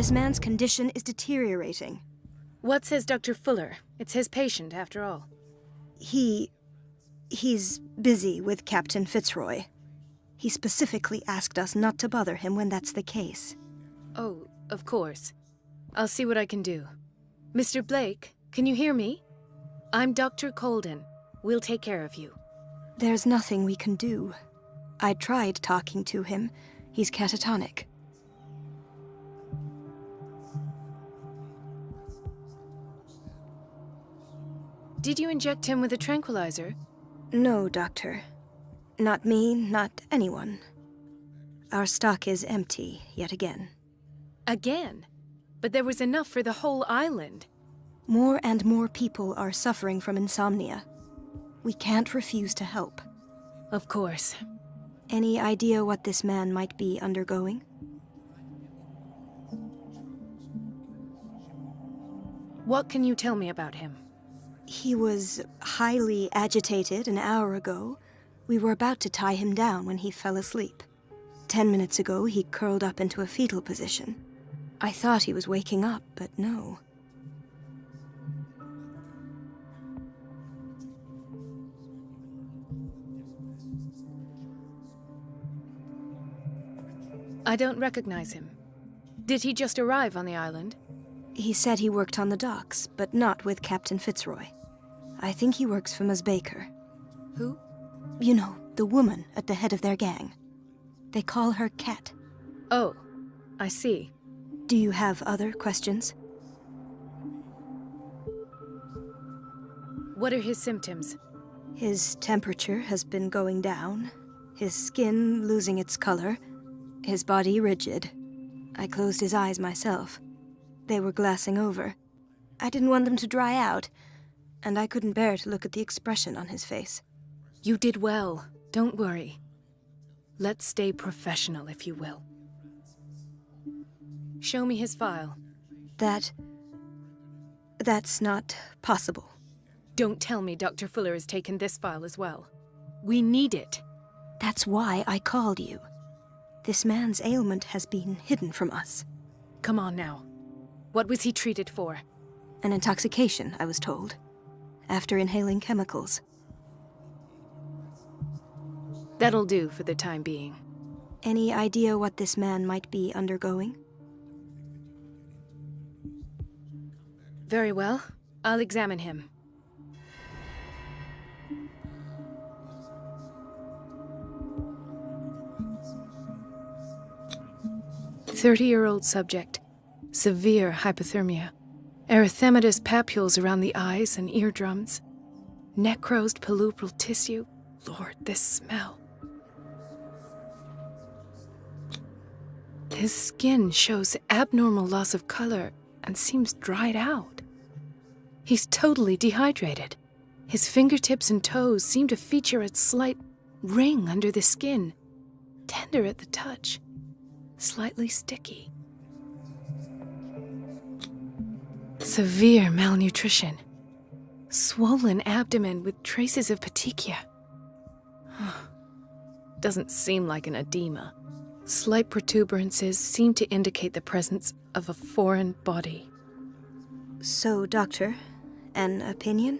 This man's condition is deteriorating. What says Dr. Fuller? It's his patient, after all. He's busy with Captain Fitzroy. He specifically asked us not to bother him when that's the case. Oh, of course. I'll see what I can do. Mr. Blake, can you hear me? I'm Dr. Colden. We'll take care of you. There's nothing we can do. I tried talking to him. He's catatonic. Did you inject him with a tranquilizer? No, Doctor. Not me, not anyone. Our stock is empty, yet again. Again? But there was enough for the whole island. More and more people are suffering from insomnia. We can't refuse to help. Of course. Any idea what this man might be undergoing? What can you tell me about him? He was highly agitated an hour ago. We were about to tie him down when he fell asleep. 10 minutes ago, he curled up into a fetal position. I thought he was waking up, but no. I don't recognize him. Did he just arrive on the island? He said he worked on the docks, but not with Captain Fitzroy. I think he works for Ms. Baker. Who? You know, the woman at the head of their gang. They call her Cat. Oh, I see. Do you have other questions? What are his symptoms? His temperature has been going down, his skin losing its color, his body rigid. I closed his eyes myself. They were glassing over. I didn't want them to dry out, and I couldn't bear to look at the expression on his face. You did well. Don't worry. Let's stay professional, if you will. Show me his file. That's not possible. Don't tell me Dr. Fuller has taken this file as well. We need it. That's why I called you. This man's ailment has been hidden from us. Come on now. What was he treated for? An intoxication, I was told. After inhaling chemicals. That'll do for the time being. Any idea what this man might be undergoing? Very well. I'll examine him. "30-year-old subject. Severe hypothermia. Erythematous papules around the eyes and eardrums. Necrosed palpebral tissue. Lord, this smell. His skin shows abnormal loss of color and seems dried out. He's totally dehydrated. His fingertips and toes seem to feature a slight ring under the skin, tender at the touch, slightly sticky. Severe malnutrition. Swollen abdomen with traces of petechia. Doesn't seem like an edema. Slight protuberances seem to indicate the presence of a foreign body. So, Doctor, an opinion?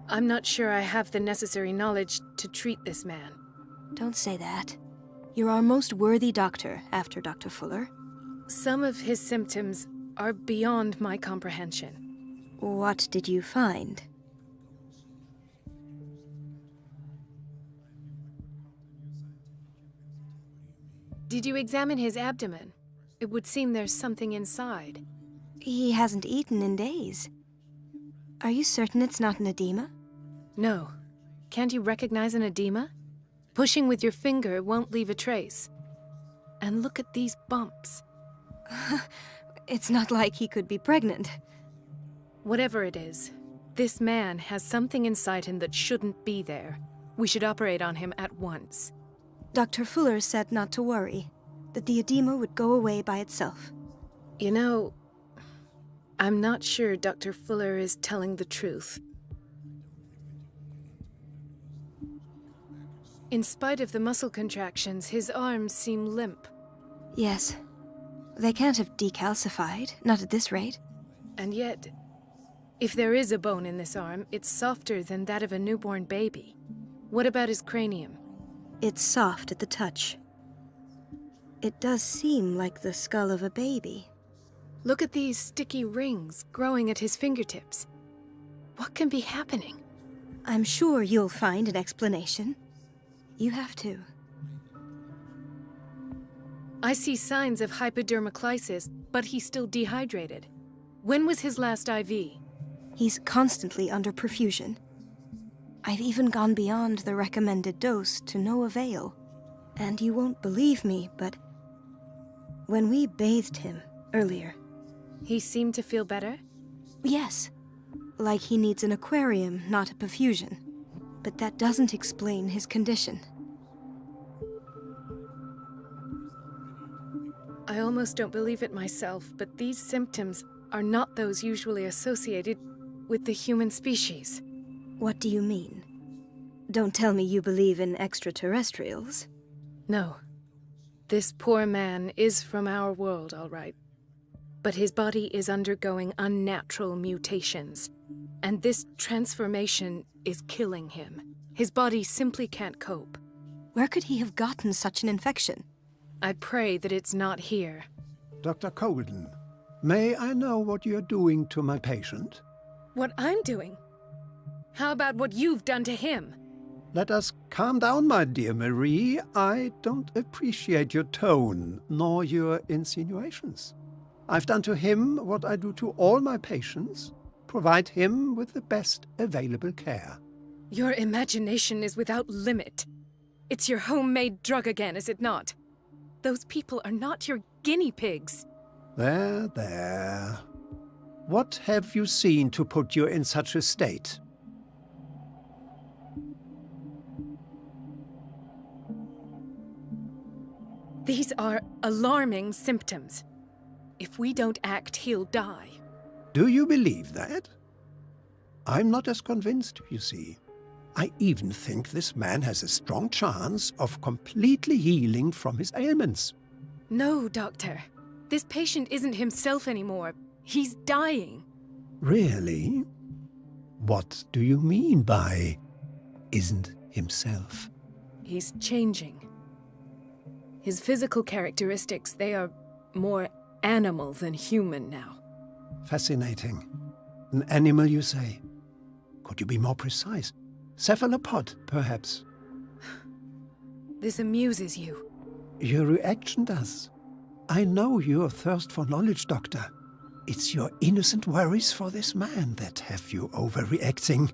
I'm not sure I have the necessary knowledge to treat this man. Don't say that. You're our most worthy doctor after Dr. Fuller. Some of his symptoms are beyond my comprehension. What did you find? Did you examine his abdomen? It would seem there's something inside. He hasn't eaten in days. Are you certain it's not an edema? No. Can't you recognize an edema? Pushing with your finger won't leave a trace. And look at these bumps. It's not like he could be pregnant. Whatever it is, this man has something inside him that shouldn't be there. We should operate on him at once. Dr. Fuller said not to worry, that the edema would go away by itself. You know, I'm not sure Dr. Fuller is telling the truth. In spite of the muscle contractions, his arms seem limp. Yes. They can't have decalcified, not at this rate. And yet, if there is a bone in this arm, it's softer than that of a newborn baby. What about his cranium? It's soft at the touch. It does seem like the skull of a baby. Look at these sticky rings growing at his fingertips. What can be happening? I'm sure you'll find an explanation. You have to. I see signs of hypodermoclysis, but he's still dehydrated. When was his last IV? He's constantly under perfusion. I've even gone beyond the recommended dose to no avail. And you won't believe me, but when we bathed him earlier... He seemed to feel better? Yes. Like he needs an aquarium, not a perfusion. But that doesn't explain his condition. I almost don't believe it myself, but these symptoms are not those usually associated with the human species. What do you mean? Don't tell me you believe in extraterrestrials. No. This poor man is from our world, all right. But his body is undergoing unnatural mutations. And this transformation is killing him. His body simply can't cope. Where could he have gotten such an infection? I pray that it's not here. Dr. Colden, may I know what you're doing to my patient? What I'm doing? How about what you've done to him? Let us calm down, my dear Marie. I don't appreciate your tone, nor your insinuations. I've done to him what I do to all my patients, provide him with the best available care. Your imagination is without limit. It's your homemade drug again, is it not? Those people are not your guinea pigs. There, there. What have you seen to put you in such a state? These are alarming symptoms. If we don't act, he'll die. Do you believe that? I'm not as convinced, you see. I even think this man has a strong chance of completely healing from his ailments. No, Doctor. This patient isn't himself anymore. He's dying. Really? What do you mean by isn't himself? He's changing. His physical characteristics, they are more animal than human now. Fascinating. An animal, you say? Could you be more precise? Cephalopod, perhaps? This amuses you. Your reaction does. I know your thirst for knowledge, Doctor. It's your innocent worries for this man that have you overreacting.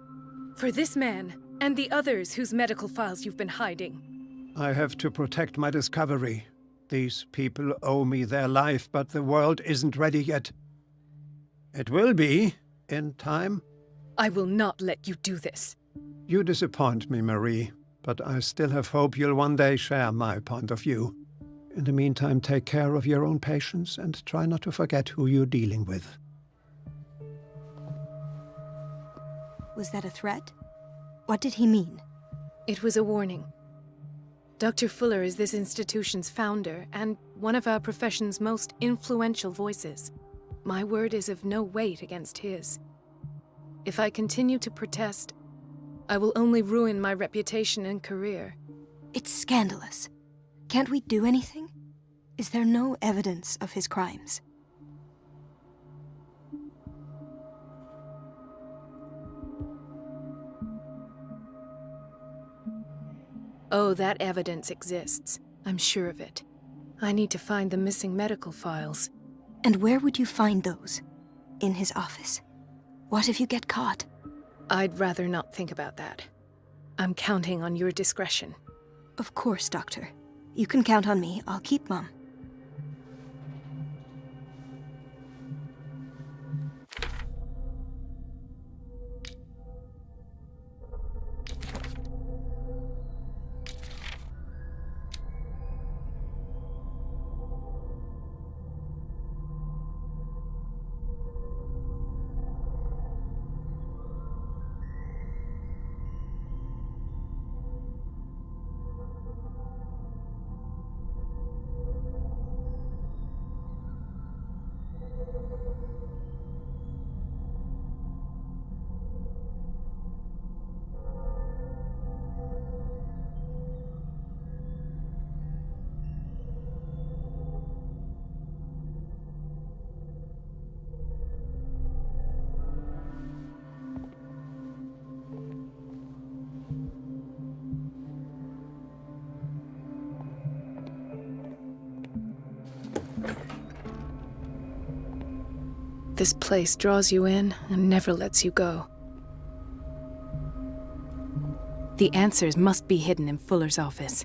For this man, and the others whose medical files you've been hiding. I have to protect my discovery. These people owe me their life, but the world isn't ready yet. It will be, in time. I will not let you do this. You disappoint me, Marie, but I still have hope you'll one day share my point of view. In the meantime, take care of your own patients and try not to forget who you're dealing with. Was that a threat? What did he mean? It was a warning. Dr. Fuller is this institution's founder and one of our profession's most influential voices. My word is of no weight against his. If I continue to protest, I will only ruin my reputation and career. It's scandalous. Can't we do anything? Is there no evidence of his crimes? Oh, that evidence exists. I'm sure of it. I need to find the missing medical files. And where would you find those? In his office? What if you get caught? I'd rather not think about that. I'm counting on your discretion. Of course, Doctor. You can count on me. I'll keep Mum. This place draws you in and never lets you go. The answers must be hidden in Fuller's office.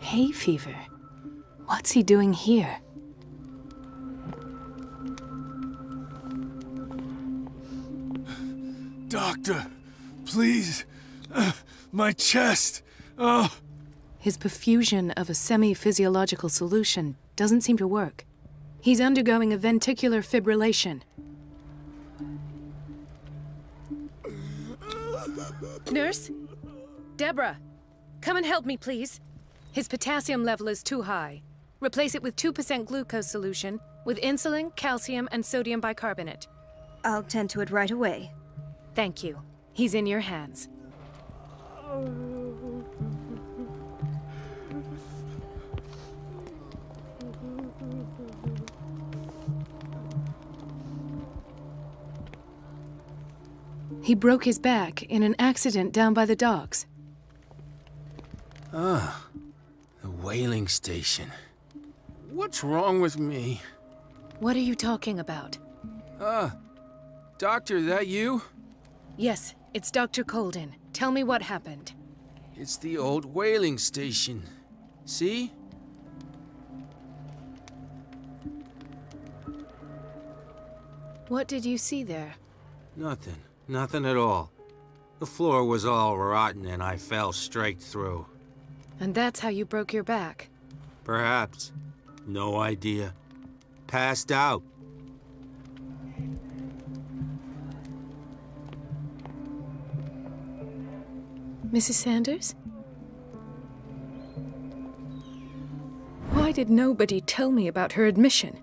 Hay fever. What's he doing here? Doctor, please. My chest. Oh. His perfusion of a semi-physiological solution doesn't seem to work. He's undergoing a ventricular fibrillation. Nurse? Deborah, come and help me, please. His potassium level is too high. Replace it with 2% glucose solution with insulin, calcium, and sodium bicarbonate. I'll tend to it right away. Thank you. He's in your hands. He broke his back in an accident down by the docks. Ah, the whaling station. What's wrong with me? What are you talking about? Doctor, that you? Yes, it's Dr. Colden. Tell me what happened. It's the old whaling station. See? What did you see there? Nothing. Nothing at all. The floor was all rotten and I fell straight through. And that's how you broke your back? Perhaps. No idea. Passed out. Mrs. Sanders? Why did nobody tell me about her admission?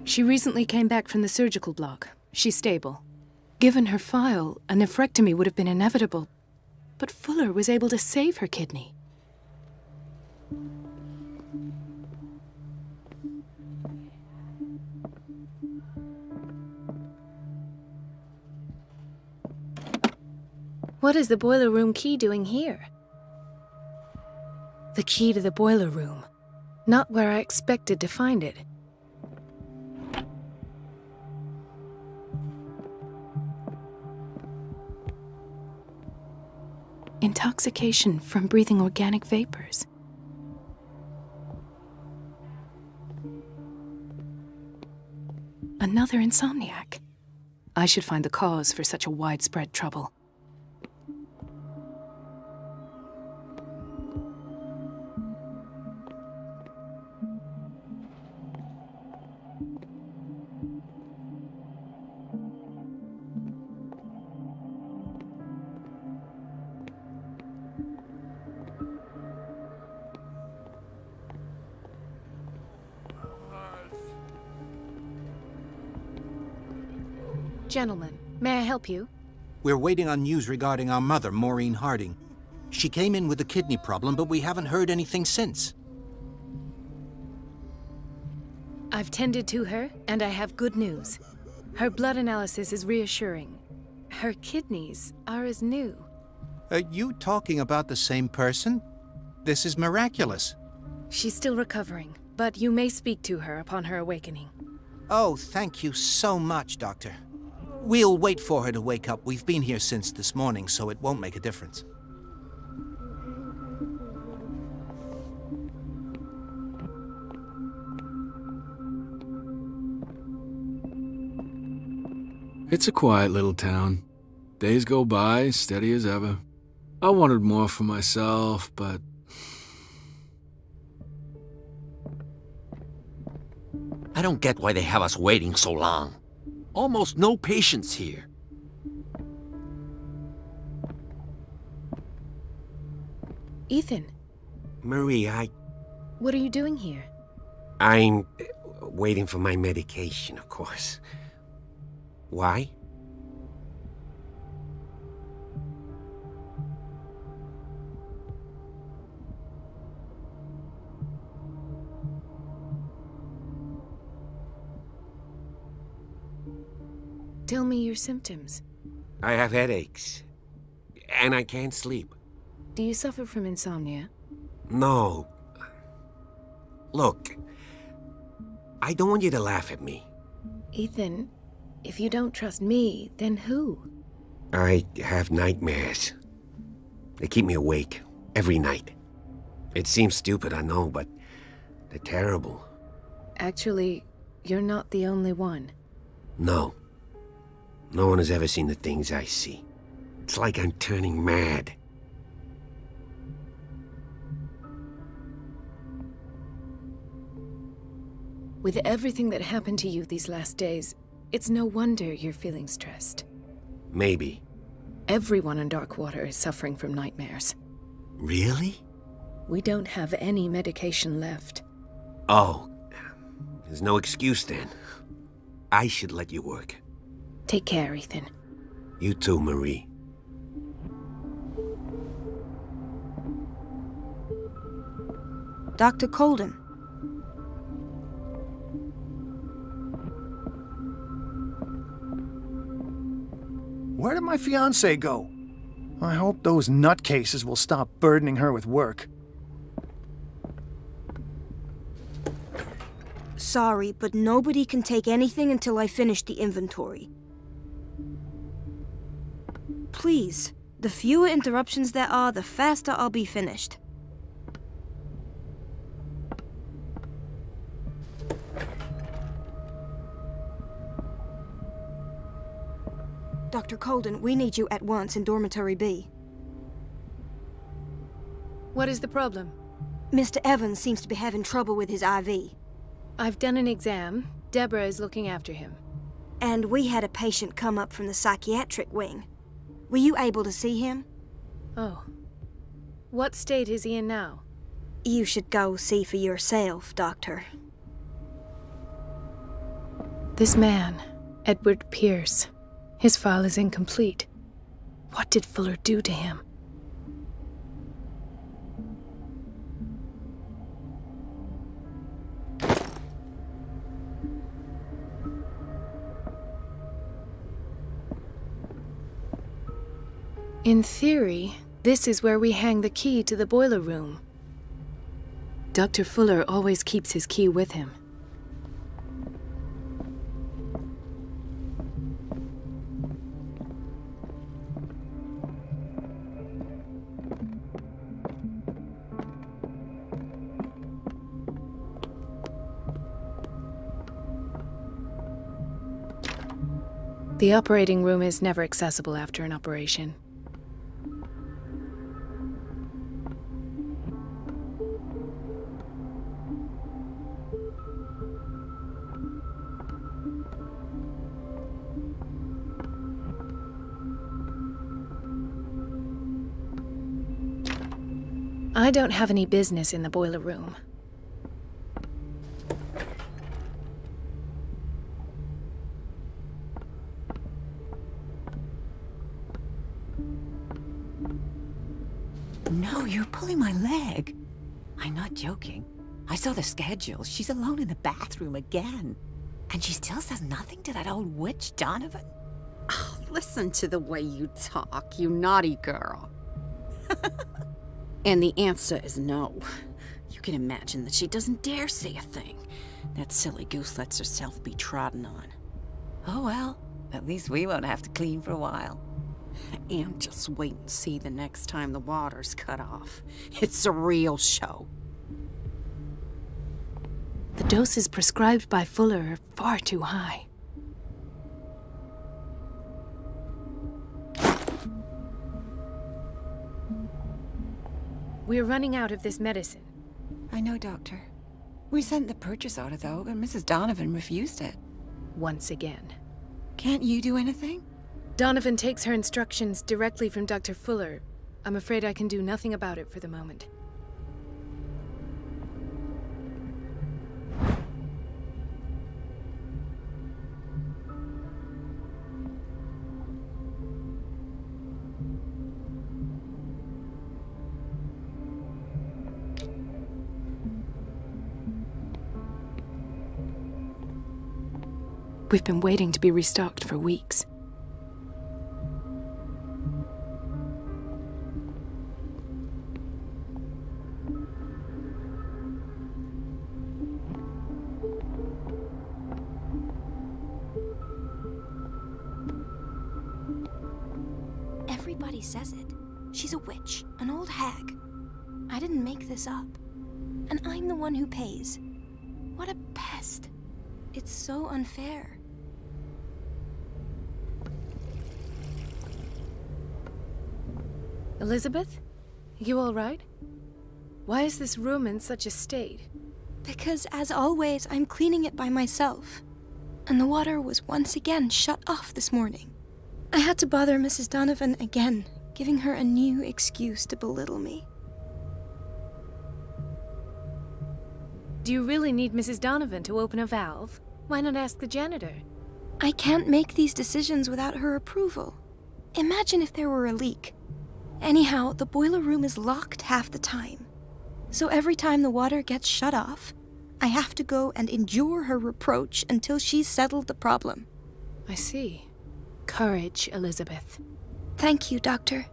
She recently came back from the surgical block. She's stable. Given her file, a nephrectomy would have been inevitable. But Fuller was able to save her kidney. What is the boiler room key doing here? The key to the boiler room. Not where I expected to find it. Intoxication from breathing organic vapors. Another insomniac. I should find the cause for such a widespread trouble. Gentlemen, may I help you? We're waiting on news regarding our mother, Maureen Harding. She came in with a kidney problem, but we haven't heard anything since. I've tended to her, and I have good news. Her blood analysis is reassuring. Her kidneys are as new. Are you talking about the same person? This is miraculous. She's still recovering, but you may speak to her upon her awakening. Oh, thank you so much, Doctor. We'll wait for her to wake up. We've been here since this morning, so it won't make a difference. It's a quiet little town. Days go by, steady as ever. I wanted more for myself, but... I don't get why they have us waiting so long. Almost no patience here. Ethan, Marie, what are you doing here? I'm waiting for my medication, of course. Why? Tell me your symptoms. I have headaches. And I can't sleep. Do you suffer from insomnia? No. Look, I don't want you to laugh at me. Ethan, if you don't trust me, then who? I have nightmares. They keep me awake every night. It seems stupid, I know, but they're terrible. Actually, you're not the only one. No. No one has ever seen the things I see. It's like I'm turning mad. With everything that happened to you these last days, it's no wonder you're feeling stressed. Maybe. Everyone in Darkwater is suffering from nightmares. Really? We don't have any medication left. Oh. There's no excuse then. I should let you work. Take care, Ethan. You too, Marie. Dr. Colden. Where did my fiancée go? I hope those nutcases will stop burdening her with work. Sorry, but nobody can take anything until I finish the inventory. Please, the fewer interruptions there are, the faster I'll be finished. Dr. Colden, we need you at once in Dormitory B. What is the problem? Mr. Evans seems to be having trouble with his IV. I've done an exam. Deborah is looking after him. And we had a patient come up from the psychiatric wing. Were you able to see him? Oh. What state is he in now? You should go see for yourself, Doctor. This man, Edward Pierce, his file is incomplete. What did Fuller do to him? In theory, this is where we hang the key to the boiler room. Dr. Fuller always keeps his key with him. The operating room is never accessible after an operation. I don't have any business in the boiler room. No, you're pulling my leg. I'm not joking. I saw the schedule. She's alone in the bathroom again. And she still says nothing to that old witch, Donovan. Oh, listen to the way you talk, you naughty girl. And the answer is no. You can imagine that she doesn't dare say a thing. That silly goose lets herself be trodden on. Oh well, at least we won't have to clean for a while. And just wait and see the next time the water's cut off. It's a real show. The doses prescribed by Fuller are far too high. We're running out of this medicine. I know, Doctor. We sent the purchase order, though, and Mrs. Donovan refused it. Once again. Can't you do anything? Donovan takes her instructions directly from Dr. Fuller. I'm afraid I can do nothing about it for the moment. We've been waiting to be restocked for weeks. Everybody says it. She's a witch, an old hag. I didn't make this up. And I'm the one who pays. What a pest. It's so unfair. Elizabeth? You all right? Why is this room in such a state? Because, as always, I'm cleaning it by myself. And the water was once again shut off this morning. I had to bother Mrs. Donovan again, giving her a new excuse to belittle me. Do you really need Mrs. Donovan to open a valve? Why not ask the janitor? I can't make these decisions without her approval. Imagine if there were a leak. Anyhow, the boiler room is locked half the time. So every time the water gets shut off, I have to go and endure her reproach until she's settled the problem. I see. Courage, Elizabeth. Thank you, Doctor.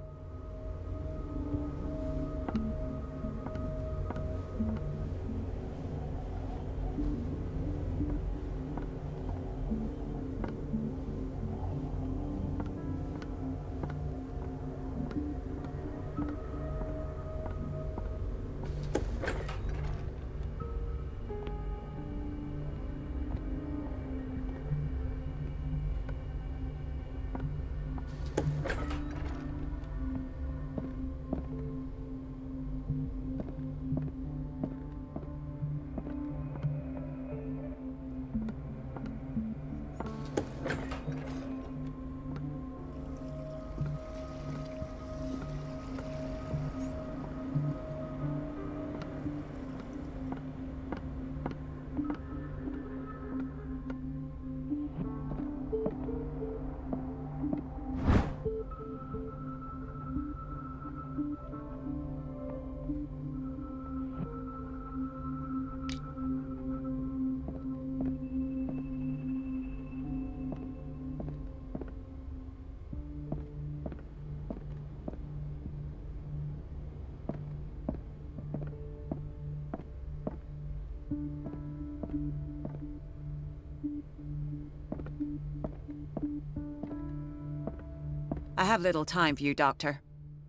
I have little time for you, Doctor.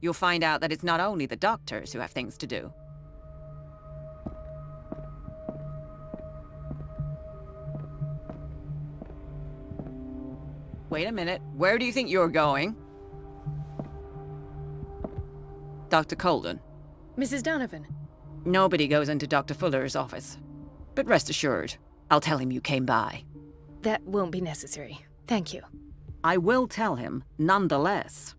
You'll find out that it's not only the doctors who have things to do. Wait a minute. Where do you think you're going? Dr. Colden. Mrs. Donovan. Nobody goes into Dr. Fuller's office. But rest assured, I'll tell him you came by. That won't be necessary. Thank you. I will tell him, nonetheless.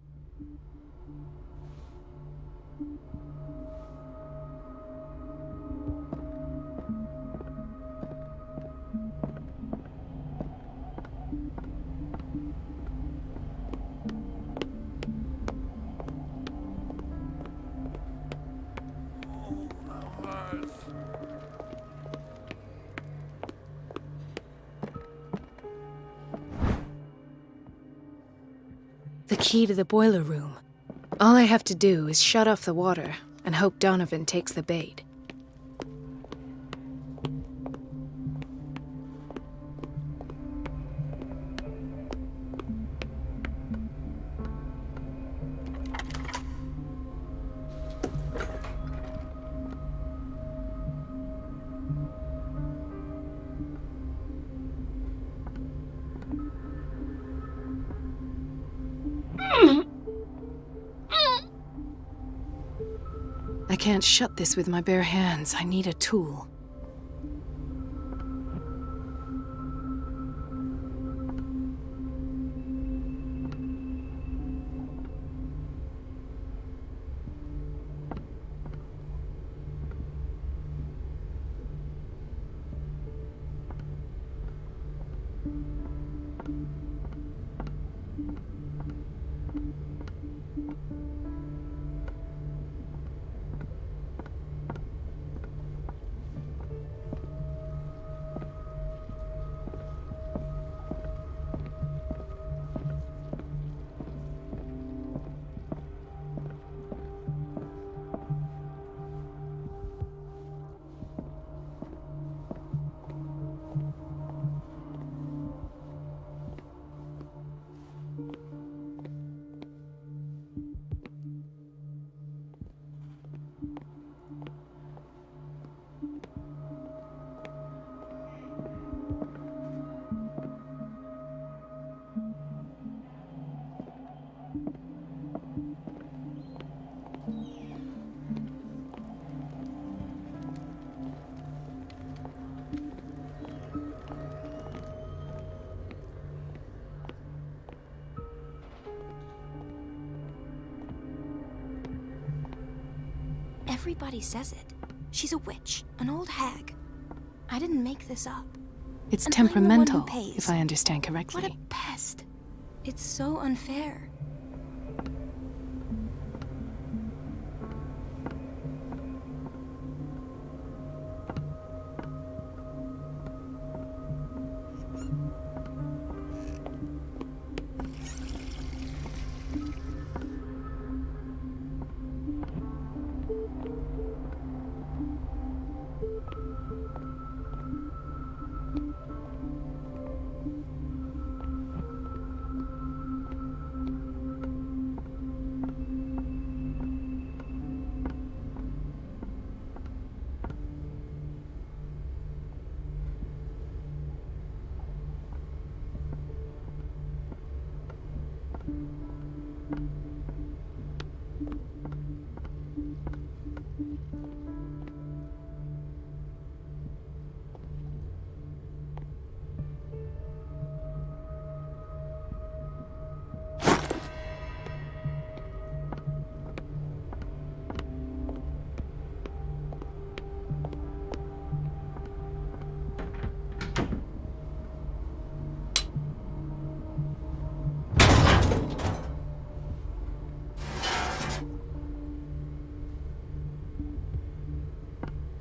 The key to the boiler room. All I have to do is shut off the water and hope Donovan takes the bait. I can't shut this with my bare hands. I need a tool. Everybody says it. She's a witch, an old hag. I didn't make this up. It's And I'm the one who temperamental, pays. if I understand correctly. What a pest. It's so unfair.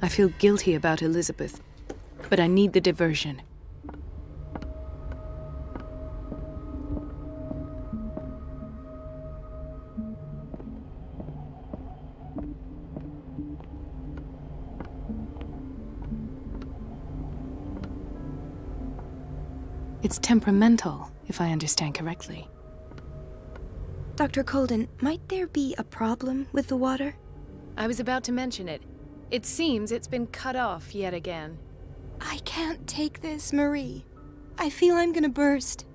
I feel guilty about Elizabeth, but I need the diversion. It's temperamental, if I understand correctly. Dr. Colden, might there be a problem with the water? I was about to mention it. It seems it's been cut off yet again. I can't take this, Marie. I feel I'm gonna burst.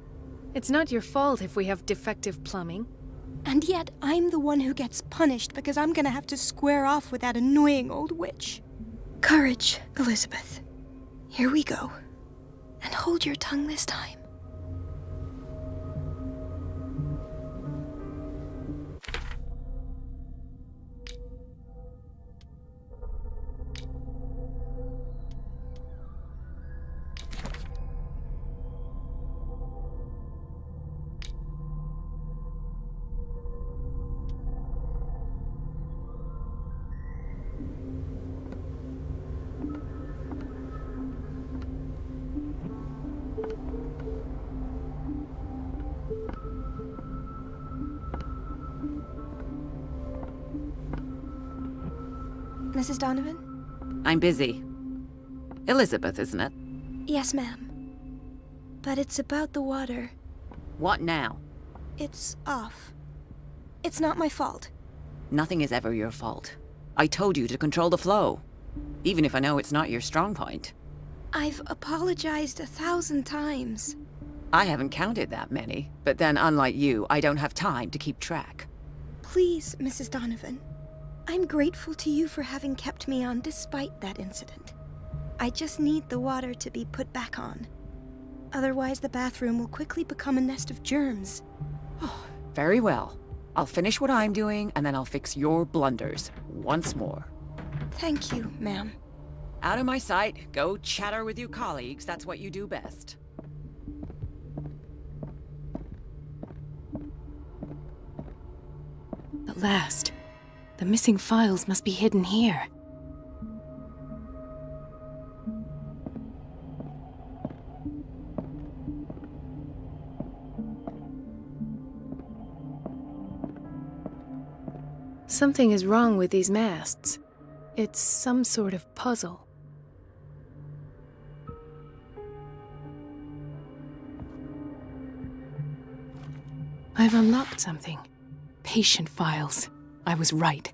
It's not your fault if we have defective plumbing. And yet, I'm the one who gets punished because I'm gonna have to square off with that annoying old witch. Courage, Elizabeth. Here we go. And hold your tongue this time. Mrs. Donovan? I'm busy. Elizabeth, isn't it? Yes, ma'am. But it's about the water. What now? It's off. It's not my fault. Nothing is ever your fault. I told you to control the flow, even if I know it's not your strong point. I've apologized 1,000 times. I haven't counted that many, but then unlike you, I don't have time to keep track. Please, Mrs. Donovan. I'm grateful to you for having kept me on despite that incident. I just need the water to be put back on. Otherwise, the bathroom will quickly become a nest of germs. Oh, very well. I'll finish what I'm doing, and then I'll fix your blunders once more. Thank you, ma'am. Out of my sight. Go chatter with your colleagues. That's what you do best. At last. The missing files must be hidden here. Something is wrong with these masts. It's some sort of puzzle. I've unlocked something. Patient files. I was right.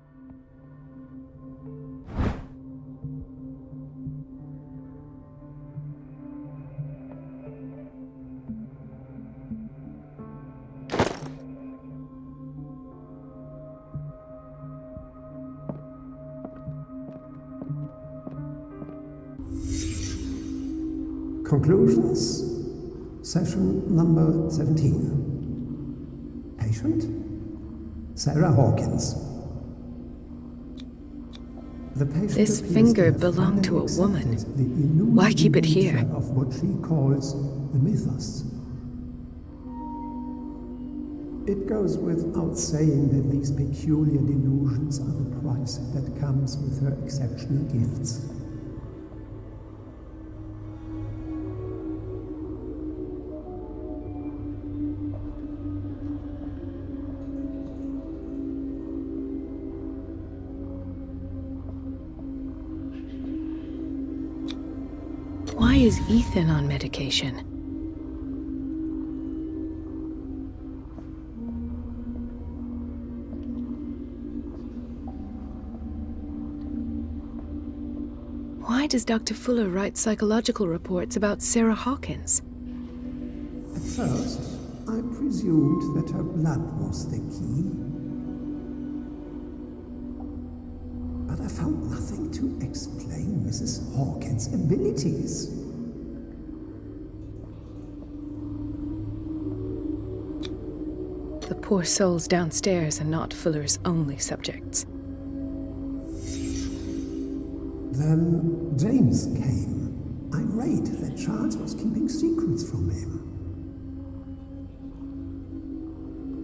Conclusions, session number 17. Patient, Sары Hoking's. This finger belonged to a woman. Why keep it here? Of what she calls the mythos. It goes without saying that these peculiar delusions are the price that comes with her exceptional gifts. Why is Ethan on medication? Why does Dr. Fuller write psychological reports about Sara Hawkins? At first, I presumed that her blood was the key. But I found nothing to explain Mrs. Hawkins' abilities. The poor souls downstairs are not Fuller's only subjects. Then James came, irate that Charles was keeping secrets from him.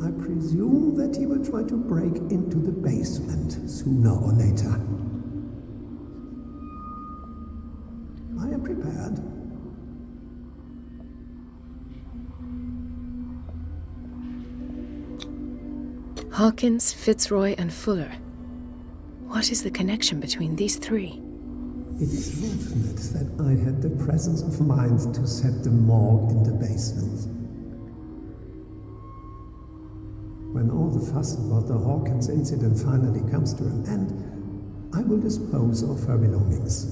I presume that he will try to break into the basement sooner or later. I am prepared. Hawkins, Fitzroy, and Fuller. What is the connection between these three? It is fortunate that I had the presence of mind to set the morgue in the basement. When all the fuss about the Hawkins incident finally comes to an end, I will dispose of her belongings.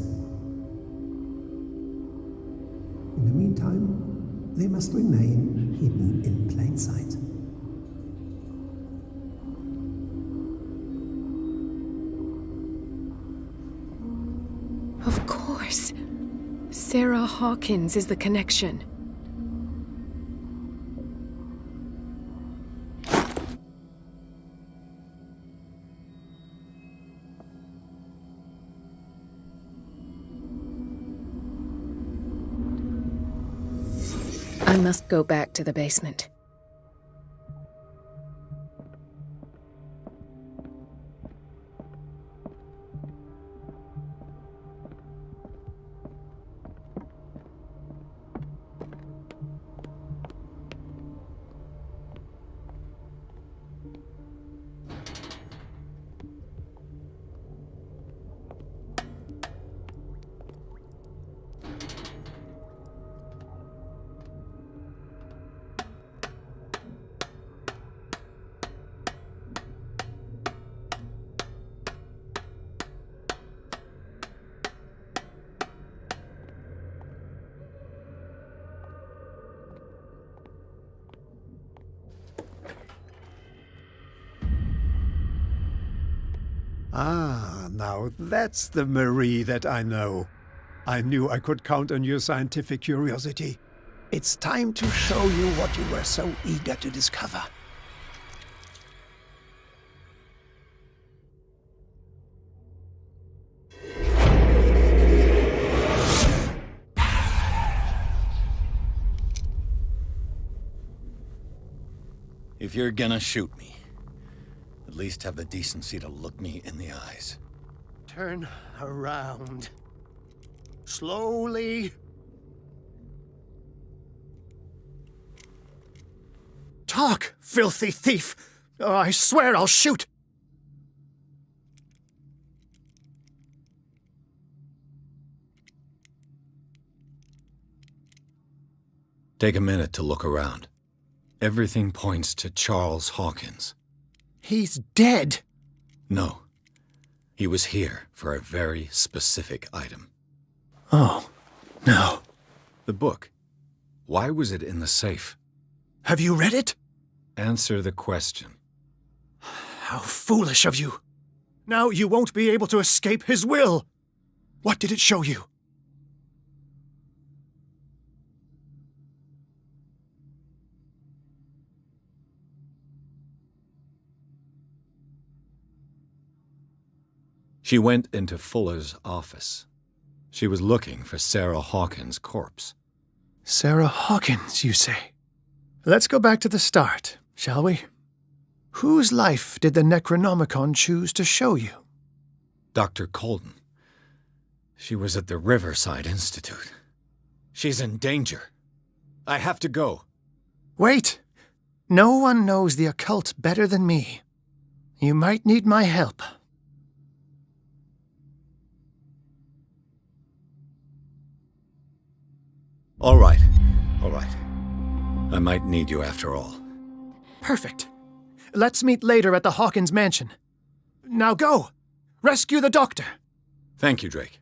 In the meantime, they must remain hidden in plain sight. Of course. Sara Hawkins is the connection. I must go back to the basement. Ah, now that's the Marie that I know. I knew I could count on your scientific curiosity. It's time to show you what you were so eager to discover. If you're gonna shoot me, at least have the decency to look me in the eyes. Turn around. Slowly. Talk, filthy thief! Oh, I swear I'll shoot! Take a minute to look around. Everything points to Charles Hawkins. He's dead! No. He was here for a very specific item. Oh, no. The book. Why was it in the safe? Have you read it? Answer the question. How foolish of you. Now you won't be able to escape his will. What did it show you? She went into Fuller's office. She was looking for Sarah Hawkins' corpse. Sarah Hawkins, you say? Let's go back to the start, shall we? Whose life did the Necronomicon choose to show you? Dr. Colden. She was at the Riverside Institute. She's in danger. I have to go. Wait! No one knows the occult better than me. You might need my help. All right. I might need you after all. Perfect. Let's meet later at the Hawkins mansion. Now go! Rescue the doctor! Thank you, Drake.